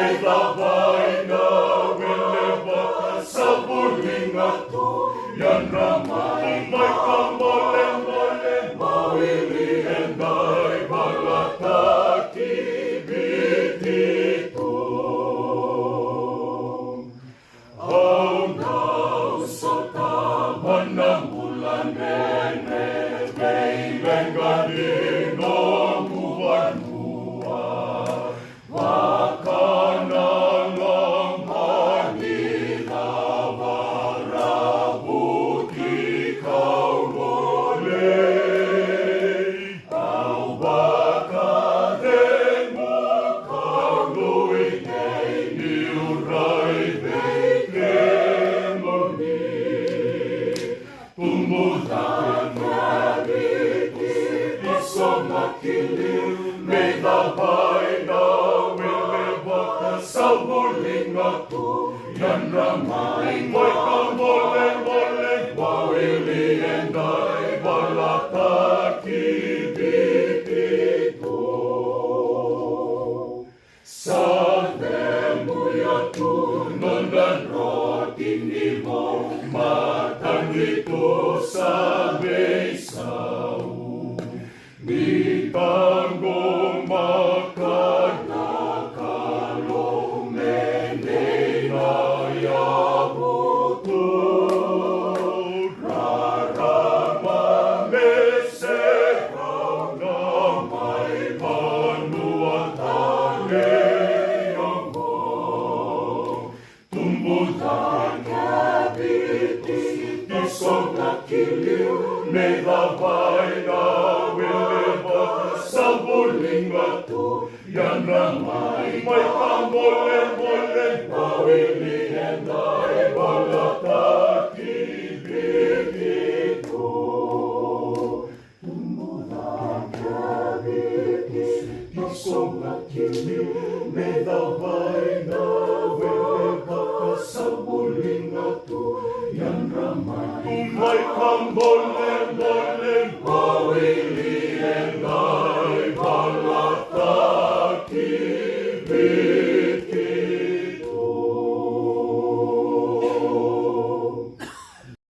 may tabay na wilibak sa buling ato. Yan ramay may kamalen-malen, mawili enday balataki bitito. Aw daw sa taman ng bulan nene, kailan ganino buwan-buwan. Baka na lang Manila, marabot ikaw muli. Aw baka din makaluwi kay niuray bigyan muli. Tumulan nga bitis, isong makiliw, may tabay na wilibak sa buling ato. Yan ramay may kamalen-malen, mawili enday balataki bitito. Sa demoy tunon dan rotin nimo, matang ito sa besaw. Di tanggong makadakalo, mene na yabuto. Raraman meseraw na may manuatan ngayong mo. Tumbutan ka bitis, isong nakiliw, may labay na wilibak sa buling ato. Yan ramay may kamalen-malen, mawili enday balataki bitito. Tumulan ka bitis, isong nakiliw, may labay na wilibak sa buling ato. Yan ramay may kamalen-malen, mawili enday